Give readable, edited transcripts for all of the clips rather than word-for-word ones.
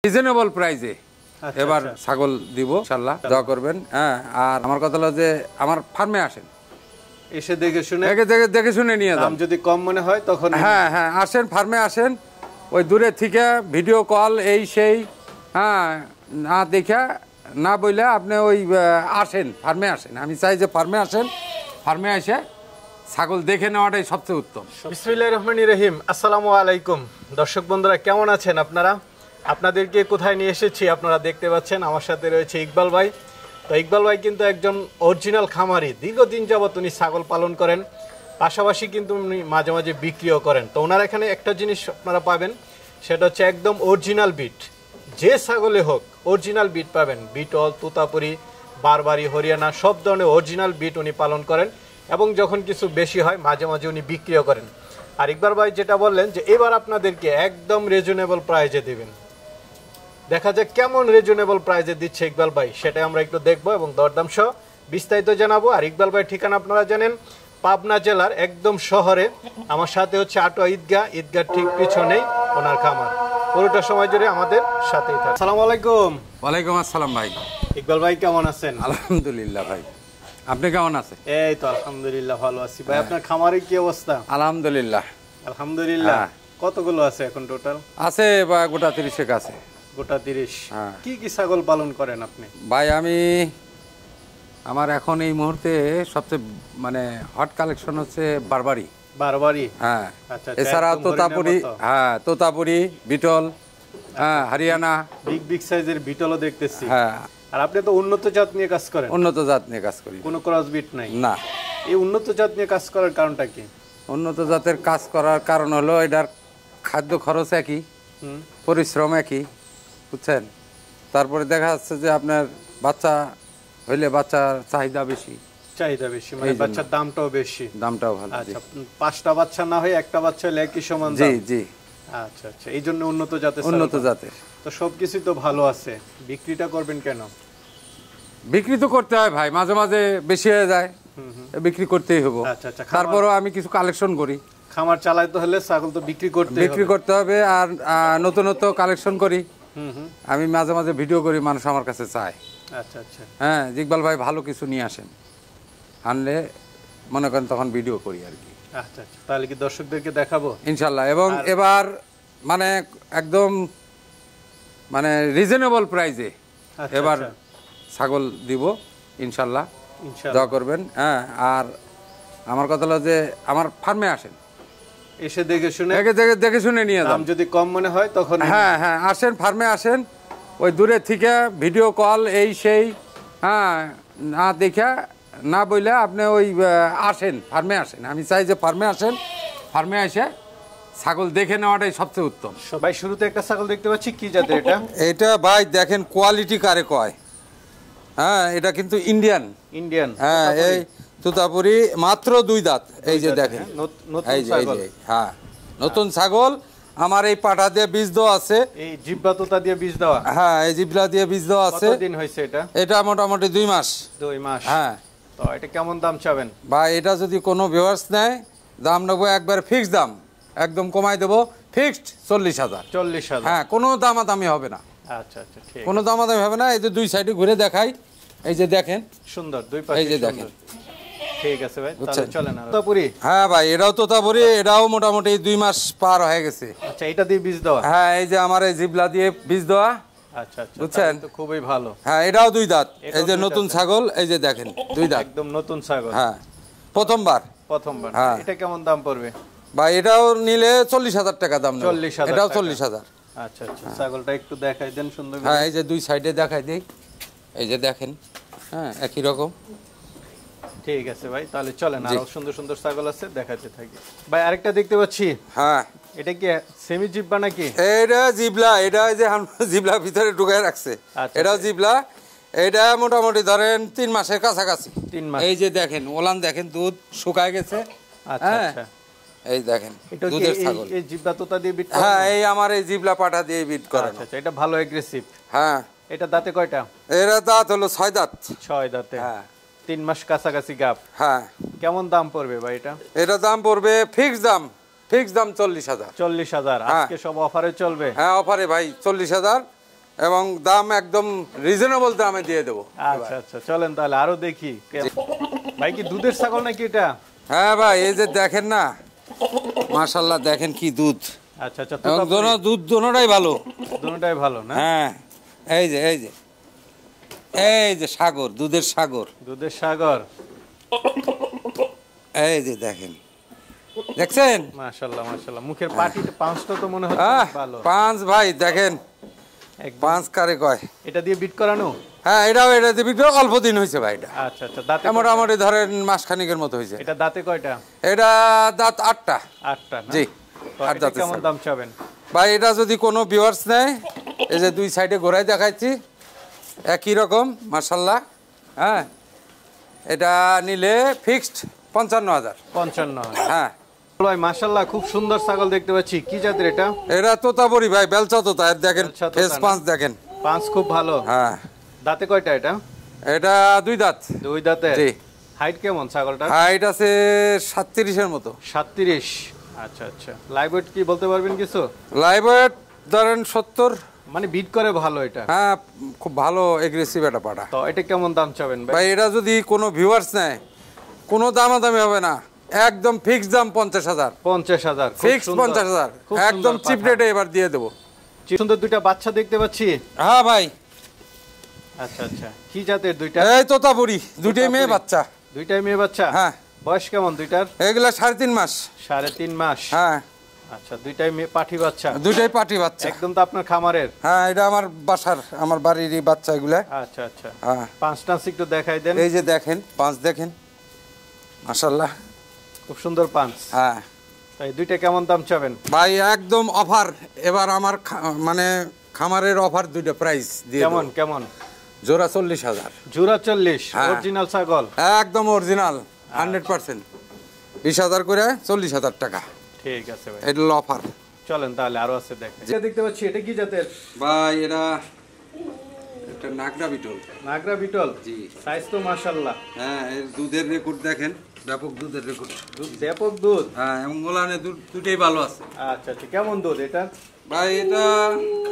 Reasonable প্রাইসে এবার ছাগল দিব ইনশাআল্লাহ, দোয়া করবেন। হ্যাঁ, আর আমার কথা হলো যে আমার ফার্মে আসেন, এসে দেখে শুনে নিয়ে যান। যদি কম মনে হয় তখন হ্যাঁ হ্যাঁ আসেন, ফার্মে আসেন। ওই দূরে থেকে ভিডিও কল এই সেই হ্যাঁ না দেখা না বইলে আপনি ওই আসেন, ফার্মে আসেন। আমি চাই যে ফার্মে আসেন, ফার্মে এসে ছাগল দেখে নেওয়াটাই সবচেয়ে উত্তম। বিসমিল্লাহির রহমানির রহিম। আসসালামু আলাইকুম দর্শক বন্ধুরা, কেমন আছেন আপনারা? আপনাদেরকে কোথায় নিয়ে এসেছি আপনারা দেখতে পাচ্ছেন, আমার সাথে রয়েছে ইকবাল ভাই। তো ইকবাল ভাই কিন্তু একজন অরিজিনাল খামারি, দীর্ঘদিন যাবত উনি ছাগল পালন করেন, পাশাপাশি কিন্তু উনি মাঝে মাঝে বিক্রিও করেন। তো ওনার এখানে একটা জিনিস আপনারা পাবেন, সেটা হচ্ছে একদম অরিজিনাল বিট। যে ছাগলে হোক অরিজিনাল বিট পাবেন। বিটল, তোতাপুরি, বারবারি, হরিয়ানা সব ধরনের অরিজিনাল বিট উনি পালন করেন, এবং যখন কিছু বেশি হয় মাঝে মাঝে উনি বিক্রিও করেন। আর ইকবাল ভাই যেটা বললেন যে এবার আপনাদেরকে একদম রিজনেবল প্রাইজে দেবেন, দেখা যাক কেমন রিজনেবল প্রাইজে দিচ্ছে ইকবাল ভাই, সেটা আমরা একটু দেখবো এবং দরদাম সহ বিস্তারিত জানাবো। আর ইকবাল ভাই ঠিকানা আপনারা জানেন, পাবনা জেলার একদম শহরে। আমার সাথে হচ্ছে আটোয়া ঈদগাহ ঠিক পিছনেই ওনার খামার। পুরোটা সময় জুড়ে আমাদের সাথেই থাকুন। আসসালামু আলাইকুম। ওয়ালাইকুম আসসালাম ভাই। ইকবাল ভাই কেমন আছেন? আলহামদুলিল্লাহ ভাই, আপনি কেমন আছেন? এই তো আলহামদুলিল্লাহ ভালো আছি ভাই। আপনার খামারে কি অবস্থা? আলহামদুলিল্লাহ। আলহামদুলিল্লাহ। কতগুলো আছে এখন টোটাল? আছে বা গোটা 30 আছে। গোটা 30। কি কি ছাগল পালন করেন আপনি? ভাই আমার এখন এই মুহূর্তে সবচেয়ে মানে হট কালেকশন হচ্ছে বারবারি। হ্যাঁ, এছাড়া তোতাপুরি। হ্যাঁ, তোতাপুরি, বিটল, হ্যাঁ, হরিয়ানা। বিগ সাইজের বিটলও দেখতেছি। হ্যাঁ। আর আপনি তো উন্নত জাত নিয়ে কাজ করেন? উন্নত জাত নিয়ে কাজ করি। কোনো ক্রস বিট নাই? না। এই উন্নত জাত নিয়ে কাজ করার কারণটা কি? উন্নত জাতের কাজ করার কারণ হলো এটার খাদ্য খরচ একই, পরিশ্রম একই, বুঝছেন। তারপরে দেখা যাচ্ছে যে আপনার বাচ্চা হইলে বাচ্চার চাহিদা বেশি, মানে বাচ্চার দামটাও ভালো। আচ্ছা, 5টা বাচ্চা না হয় একটা বাচ্চা হলে একই সমান দাম? জি জি। আচ্ছা আচ্ছা, এই জন্য উন্নত জাতের। তো সবকিছু তো ভালো আছে, বিক্রিটা করবেন কেন? বিক্রি তো করতে হয় ভাই, মাঝে মাঝে বেশি হয়ে যায়, বিক্রি করতেই হবে। তারপরও আমি কিছু কালেকশন করি। খামার চালাইতে হলে ছাগল তো বিক্রি করতে হবে। আর নতুন কালেকশন করি। আমি মাঝে মাঝে ভিডিও করি, মানুষ আমার কাছে চায়। আচ্ছা আচ্ছা। হ্যাঁ, ইকবাল ভাই ভালো কিছু নিয়ে আসেন, আনলে মনে করেন তখন ভিডিও করি আর কি। আচ্ছা আচ্ছা, তাহলে কি দর্শকদেরকে দেখাবো ইনশাল্লাহ। এবং এবার মানে একদম মানে রিজনেবল প্রাইসে এবার ছাগল দিব ইনশাল্লাহ, দোয়া করবেন। হ্যাঁ, আর আমার কথা হলো যে আমার ফার্মে আসেন, এসে দেখে শুনে নিয়ে যান। যদি কম মনে হয় তখন হ্যাঁ হ্যাঁ আসেন, ফার্মে আসেন। ওই দূরে থেকে ভিডিও কল এই সেই হ্যাঁ না দেখা না বইলে আপনি ওই আসেন, ফার্মে আসেন। আমি চাই যে ফার্মে আসেন, ফার্মে এসে ছাগল দেখে নেওয়াটাই সবচেয়ে উত্তম। ভাই শুরুতে একটা ছাগল দেখতে পাচ্ছি, কি জাতের এটা? এটা ভাই দেখেন কোয়ালিটি কারে কয়। হ্যাঁ, এটা কিন্তু ইন্ডিয়ান। হ্যাঁ, এই তোতাপুরি, মাত্র 2 দাঁত। এই যে দেখেন, হ্যাঁ নতুন ছাগল। আমার এই পাটা দিয়ে বীজ দেওয়া আছে, এই জিব্বা তোতা দিয়ে বীজ দেওয়া। হ্যাঁ, এই জিব্বা দিয়ে বীজ দেওয়া আছে। কতদিন হয়েছে এটা? এটা মোটামুটি 2 মাস। হ্যাঁ। তো এটা কেমন দাম চাবেন ভাই? এটা যদি কোনো ভিউয়ার্স নেয়, দাম নেবো একবার ফিক্সড দাম, একদম কমাই দেবো, ফিক্সড 40,000। হ্যাঁ, কোনো দামাদামি হবে না। আচ্ছা আচ্ছা, ঠিক, কোনো দামাদামি হবে না। এই যে 2 সাইডে ঘুরে দেখাই, এই যে দেখেন সুন্দর দুই পাশে, এই যে দেখেন। ঠিক আছে ভাই, তাহলে চলেন। তোতাপুরি? হ্যাঁ ভাই, এটাও তোতাপুরি। এটাও মোটামুটি 2 মাস পার হয়ে গেছে। আচ্ছা, এটা দিয়ে বীজ দেওয়া? হ্যাঁ, এই যে আমার এই জিবলা দিয়ে বীজ দেওয়া। আচ্ছা আচ্ছা, বুঝছেন, তো খুবই ভালো। হ্যাঁ, এটাও 2 দাঁত। এই যে নতুন ছাগল, এই যে দেখেন 2 দাঁত, একদম নতুন ছাগল। হ্যাঁ, প্রথমবার। হ্যাঁ। এটা কেমন দাম পড়বে ভাই? এটাও নিলে 40,000 টাকা দাম। 40,000? এটাও 40,000। আচ্ছা আচ্ছা, ছাগলটা একটু দেখাই দেন সুন্দর। হ্যাঁ, এই যে 2 সাইডে দেখাই দেই, এই যে দেখেন। হ্যাঁ, একই রকম। ঠিক আছে ভাই, তাহলে চলেন, আরো সুন্দর সুন্দর ছাগল আছে, দেখাতে থাকি। ভাই আরেকটা দেখতে পাচ্ছি। হ্যাঁ, এটা কি সেমি জিব্বা নাকি? এটা জিবলা। এটা যে জিবলা ভিতরে ঢুকায় রাখছে, এটাও জিবলা। এটা মোটামুটি ধরেন 3 মাসের কাছাকাছি। 3 মাস। এই যে দেখেন ওলান, দেখেন দুধ শুকায় গেছে। আচ্ছা আচ্ছা, এই দেখেন দুধের ছাগল। এই জিব্বা তোতা দিয়ে বিট করা? হ্যাঁ, এই আমার এই জিবলা পাটা দিয়ে বিট করা। আচ্ছা আচ্ছা, এটা ভালো এগ্রেসিভ। হ্যাঁ। এটা দাঁতে কয়টা? এর দাঁত হলো 6 দাঁত। 6 দাঁতে। হ্যাঁ, 3 মাস কাছাকাছি গাব। হ্যাঁ। কেমন দাম পড়বে ভাই এটা? এটা দাম পড়বে ফিক্সড দাম 40,000। আজকে সব অফারে চলবে? হ্যাঁ, অফারে ভাই 40,000। এবং দাম একদম রিজনেবল দামে দিয়ে দেবো। আচ্ছা আচ্ছা, চলেন তাহলে আরো দেখি। ভাই কি দুধের ছাগল নাকি এটা? হ্যাঁ ভাই, এই যে দেখেন না, মাশাআল্লাহ দেখেন কি দুধ। আচ্ছা আচ্ছা, এবং দুধ দোনোটাই ভালো, দুটোটাই ভালো না? হ্যাঁ, এই যে এই যে এই যে সাগর, দুধের সাগর, দুধের সাগর। এই যে দেখেন, দেখছেন? মাশাআল্লাহ মাশাআল্লাহ, মুখের পাটিটা পাঁচটা তো মনে হচ্ছে ভালো। পাঁচ ভাই দেখেন, পাঁচ কারে কয়। এটা দিয়ে বিট করানো? হ্যাঁ, এটা দিয়ে বিট অল্প দিন হয়েছে ভাই। এটা আচ্ছা আচ্ছা, দাঁতে মোটামুটি ধরেন মাস খানিকের মতো হয়েছে। এটা দাঁতে কয়টা? এটা দাঁত 8টা। 8টা না? জি, তো এটা কেমন দাম চাবেন ভাই? এটা যদি কোনো ভিউয়ার্স নেয়, এই যে দুই সাইডে ঘোরায় দেখাচ্ছি, একই রকম মাশাআল্লাহ। হ্যাঁ, এটা নিলে ফিক্সড 55,000। 55,000? হ্যাঁ ভাই মাশাআল্লাহ, খুব সুন্দর ছাগল দেখতে পাচ্ছি। কি জাতের এটা? এটা তোতাপুরি ভাই, বেলচা তোতা। দেখেন ফেস পাঁচ দেখেন, পাঁচ খুব ভালো। হ্যাঁ। দাঁতে কয়টা এটা? এটা দুই দাঁত। দুই দাঁতে? জি। হাইট কেমন ছাগলটা? হাইট আছে 37-এর মতো। 37? আচ্ছা আচ্ছা। লাইভ ওয়েট কি বলতে পারবেন কিছু? লাইভ ওয়েট ধরেন 70। মানে বিট করে ভালো এটা? হ্যাঁ, খুব ভালো এগ্রেসিভ এটা পাটা। তো এটা কেমন দাম চাবেন ভাই? এটা যদি কোনো ভিউয়ার্স নেয়, কোনো দামাদামি হবে না, একদম ফিক্সড দাম 50,000। 50,000? ফিক্সড 50,000, একদম চিপ রেটে এবার দিয়ে দেবো। সুন্দর দুইটা বাচ্চা দেখতে পাচ্ছি। হ্যাঁ ভাই। আচ্ছা আচ্ছা, কি জাতের দুইটা? এই তোতাপুরি, দুইটাই মেয়ে বাচ্চা। দুইটাই মেয়ে বাচ্চা? হ্যাঁ। বয়স কেমন দুইটার? এগুলা 3.5 মাস। 3.5 মাস? হ্যাঁ। আচ্ছা, দুইটাই মেয়ে পাঠি বাচ্চা? দুইটাই পাটি বাচ্চা। একদম তো আপনার খামারের? হ্যাঁ, এটা আমার বাসার, আমার বাড়িরই বাচ্চা এগুলা। আচ্ছা আচ্ছা। হ্যাঁ। পাঁচটা একটু দেখাই দেন। এই যে দেখেন, পাঁচ দেখেন মাশাআল্লাহ, খুব সুন্দর পাঁচ। হ্যাঁ। তাই দুইটা কেমন দাম চাবেন ভাই? একদম অফার এবার আমার, মানে খামারের অফার, দুইটা প্রাইস দিয়ে কেমন কেমন? জোড়া 40,000। জোড়া 40? হ্যাঁ। অরিজিনাল ছাগল? একদম অরিজিনাল 100%। 20,000 করে 40,000 টাকা। ঠিক আছে ভাই, এটা হলো অফার। চলেন তাহলে আরো আছে দেখেন। এটা দেখতে পাচ্ছি, এটা কি জাতের ভাই? এটা একটা নাগরা বিটল। নাগরা বিটল? জি। সাইজ তো মাশাআল্লাহ। হ্যাঁ, এর দুধের রেকর্ড দেখেন, ব্যাপক দুধের রেকর্ড। দুধ ব্যাপক দুধ? হ্যাঁ, এবং মোলানে দুধ দুটোই ভালো আছে। আচ্ছা আচ্ছা, কেমন দুধ এটা? ভাই এটা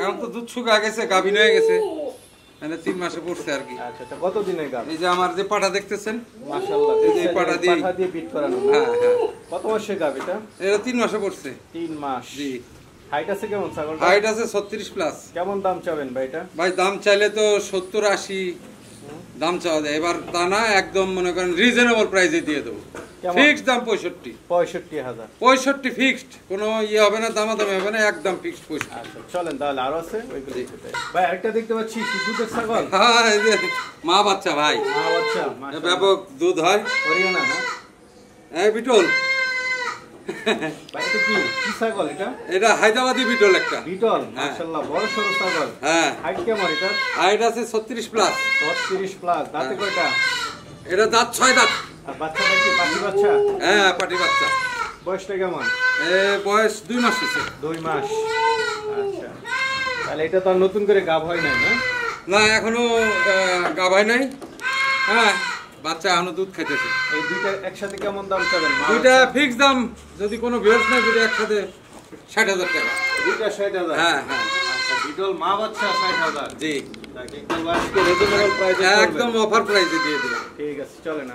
এখন তো দুধ শুকা গেছে, গাভিন হয়ে গেছে, মানে 3 মাসে পড়ছে আর কি। আচ্ছা আচ্ছা, কত দিনের গাভ? এই যে আমার যে পাটা দেখতেছেন, মাশাআল্লাহ, এই যে পাটা দিয়ে বিট করানো। হ্যাঁ হ্যাঁ। কত মাসের গাভ এটা? এটা 3 মাসে পড়ছে। 3 মাস? জি। হাইট আছে কেমন ছাগল? হাইট আছে 36 প্লাস। কেমন দাম চাবেন ভাই এটা? ভাই দাম চাইলে তো 70-80 দাম চাওয়া যায়, এবার তা না, একদম মনে করেন রিজনেবল প্রাইসে দিয়ে দেবো। ফিক্সড দাম 65। 65,000? 65 ফিক্সড, কোনো ইয়ে হবে না, দামাদামি হবে না, একদম ফিক্সড 65। আচ্ছা, চলেন তাহলে আরো আছে ওইগুলো দেখতে। ভাই আরেকটা দেখতে পাচ্ছি, কি দুধের ছাগল? হ্যাঁ, এই যে মা বাচ্চা ভাই। আচ্ছা, ব্যাপক দুধ হয়। হরিয়ানা না? এই বিটল। ভাই এটা কি কি ছাগল এটা? এটা হায়দ্রাবাদি বিটল একটা। বিটল? মাশাআল্লাহ, বড় সরো ছাগল। হ্যাঁ। হাইট কেমন এটা? হাইট আছে 36 প্লাস। 36 প্লাস? দাঁতে কয়টা? এটা দাঁত 6 দাঁত। আর বাচ্চাটা কি পাটি বাচ্চা? হ্যাঁ, পাটি বাচ্চা। বয়সটা কেমন? বয়স 2 মাস হয়েছে। 2 মাস? আচ্ছা, তাহলে এটা তো আর নতুন করে গাভ হয় নাই না? না, এখনো গাভাই নাই। হ্যাঁ, বাচ্চা এখনো দুধ খাইতেছে। এই দুইটা একসাথে কেমন দাম চাবেন? দুইটা ফিক্স দাম, যদি কোনো ভিউয়ার্স নাই, দুইটা একসাথে 60,000 টাকা। দুইটা 60,000? হ্যাঁ হ্যাঁ। আচ্ছা, বিটল মা বাচ্চা 60,000? জি। একদম অফার প্রাইসে দিয়ে দিলাম। ঠিক আছে, চলেন।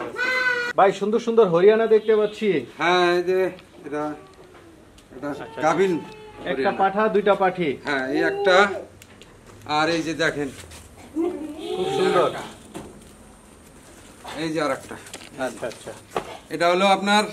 ভাই সুন্দর সুন্দর হরিয়ানা দেখতে পাচ্ছি। হ্যাঁ, এই যে এটা গাভিন একটা পাঠা, দুইটা পাঠি? হ্যাঁ, এই একটা, আর এই যে দেখেন খুব সুন্দর। এই যে আরেকটা। আচ্ছা আচ্ছা, এটা হলো আপনার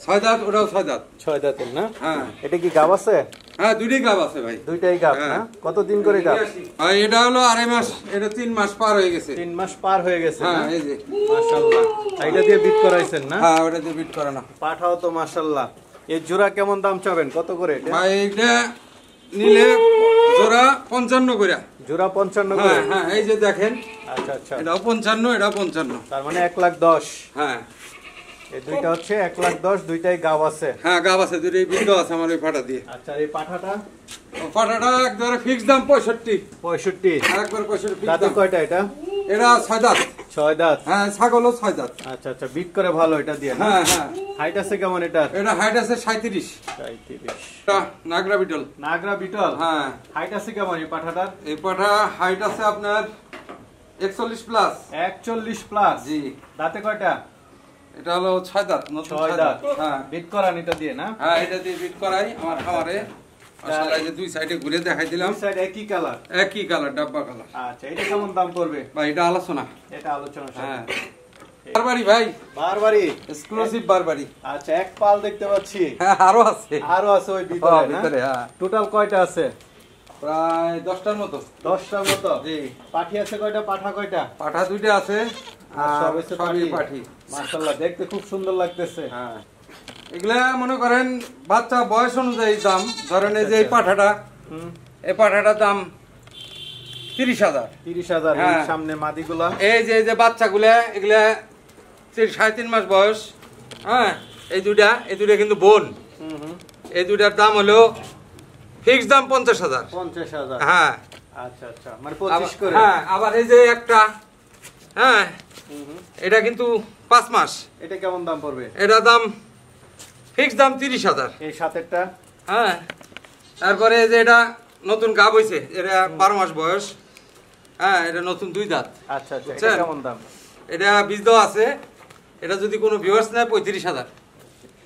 6 দাঁত, ওটাও 6 দাঁত। 6 দাঁতের না? হ্যাঁ। এটা কি গাব আছে? হ্যাঁ, দুটোই গাব আছে ভাই। দুইটাই গাব না? কতদিন করে গাব? ভাই এটা হলো 2.5 মাস, এটা 3 মাস পার হয়ে গেছে। 3 মাস পার হয়ে গেছে? হ্যাঁ, এই যে মাশাআল্লাহ, এটা দিয়ে বিট করাইছেন না? হ্যাঁ, ওটা দিয়ে বিট করানো। পাঠাও তো মাশাআল্লাহ। এই জোড়া কেমন দাম চাবেন, কত করে এটা? ভাই এটা নিলে জোড়া 55 করে। জোড়া 55 করে? হ্যাঁ হ্যাঁ, এই যে দেখেন। আচ্ছা আচ্ছা, এটাও 55, এটাও 55। তার মানে 1,10,000? হ্যাঁ। এই দুইটা হচ্ছে 1,10,000, দুইটাই গাব আছে? হ্যাঁ, গাব আছে, দুটোই বিট আছে আমার ওই পাটা দিয়ে। আচ্ছা, এই পাঠাটা? পাটাটা একবারে ফিক্স দাম 65। 65? একবার 65। দাঁতে কয়টা এটা? এটা 6 দাঁত। 6 দাঁত। হ্যাঁ ছাগলও 6 দাঁত। আচ্ছা আচ্ছা, বিট করে ভালো এটা দিয়ে না? হ্যাঁ হ্যাঁ। হাইট আছে কেমন এটা? এটা হাইট আছে 37। 37। এটা নাগরা বিটল। নাগরা বিটল। হ্যাঁ। হাইট আছে কেমন এই পাঠাটার? এই পাঠা হাইট আছে আপনার 41 প্লাস। 41 প্লাস। জি। দাঁতে কয়টা? এটা হলো 6 দাঁত, নতুন 6 দাঁত। হ্যাঁ। বিট করান এটা দিয়ে না? হ্যাঁ এটা দিয়ে বিট করাই আমার খামারে। আসলে যে দুই সাইডে ঘুরে দেখাই দিলাম। দুই সাইড একই কালার। একই কালার, ডাব্বা কালার। আচ্ছা, এটা কেমন দাম পড়বে? ভাই এটা আলোচনা। এটা আলোচনা। হ্যাঁ। বারবারি ভাই। বারবারি। এক্সক্লুসিভ বারবারি। আচ্ছা, এক পাল দেখতে পাচ্ছি। হ্যাঁ আরো আছে। আরো আছে ওই ভিতরে না? ভিতরে হ্যাঁ। টোটাল কয়টা আছে? প্রায় 10টার মতো। 10টার মতো। জি। পাঠি আছে কয়টা? পাঠা কয়টা? পাঠা দুইটা আছে। আর সব হচ্ছে সবই পাঠি। মাশাআল্লাহ, দেখতে খুব সুন্দর লাগতেছে। হ্যাঁ। এগুলা মনে করেন বাচ্চা বয়স অনুযায়ী দাম। ধরেন এই যে এই পাঠাটা, এই পাঠাটার দাম 30,000। 30,000। হ্যাঁ। সামনে মাদিগুলা। এই যে বাচ্চাগুলা এগুলা 3.5 মাস বয়স। হ্যাঁ। এই দুইটা কিন্তু বোন। এই দুইটার দাম হলো ফিক্স দাম 50,000। 50,000। হ্যাঁ। আচ্ছা আচ্ছা, মানে 25 করে। হ্যাঁ, আবার এই যে একটা, হ্যাঁ এটা কিন্তু 5 মাস। এটা কেমন দাম পড়বে? এটা দাম ফিক্স দাম 30,000। এই সাতেরটা। হ্যাঁ। তারপরে এই যে এটা নতুন গাব হইছে, এটা 12 মাস বয়স। হ্যাঁ, এটা নতুন 2 দাঁত। আচ্ছা আচ্ছা, এটা বুঝছেন? কেমন দাম? এটা বীজ দেওয়া আছে। এটা যদি কোনো ভিউয়ার্স নেয় 35,000।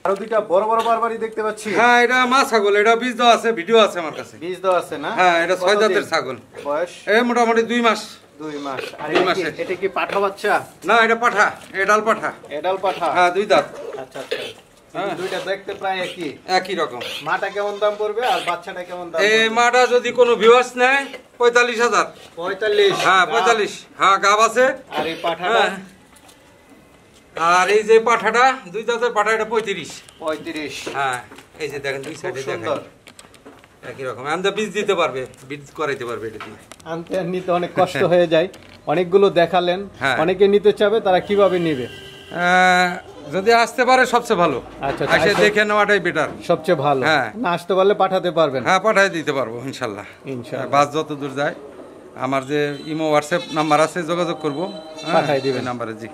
আরো দুইটা বড় বড় বারবারি দেখতে পাচ্ছি। হ্যাঁ, এটা মা ছাগল, এটা বীজ দেওয়া আছে, ভিডিও আছে আমার কাছে। বীজ দেওয়া আছে না? হ্যাঁ, এটা 6 কতদিন? দাঁতের ছাগল। বয়স? এ মোটামুটি 2 মাস। 2 মাস। আর 2 মাসের। এটা কি পাঠা বাচ্চা? না, এটা পাঠা, এডাল পাঠা। এডাল পাঠা। হ্যাঁ, 2 দাঁত। আচ্ছা আচ্ছা। হ্যাঁ। দুইটা দেখতে প্রায় একই। একই রকম। মাটা কেমন দাম পড়বে আর বাচ্চাটা কেমন দাম এই পড়বে? মাটা যদি কোনো ভিউয়ার্স নেয় 45,000। 45। হ্যাঁ 45। হ্যাঁ গাব আছে। আর এই পাঠাটা? হ্যাঁ। আর এই যে পাঠাটা 2 দাঁতের পাঠা, এটা 35। 35। হ্যাঁ, এই যে দেখেন দুই খুব সাইডে সুন্দর। দেখেন একই রকম। আমরা বীজ দিতে পারবে, বীজ করাইতে পারবে এটা দিয়ে। আনতে আর নিতে অনেক কষ্ট হয়ে যায়। অনেকগুলো দেখালেন, হ্যাঁ। অনেকে নিতে চাবে, তারা কিভাবে নিবে? যদি আসতে পারে সবচেয়ে ভালো। আচ্ছা, এসে দেখে নেওয়াটাই বেটার। সবচেয়ে ভালো। হ্যাঁ। না আসতে পারলে পাঠাতে পারবেন? হ্যাঁ, পাঠাই দিতে পারবো ইনশাল্লাহ। ইনশাআল্লাহ। বাস যত দূর যায় আমার যে ইমো হোয়াটসঅ্যাপ নাম্বার আছে, যোগাযোগ করবো। পাঠাই দিবেন। নাম্বারে জি।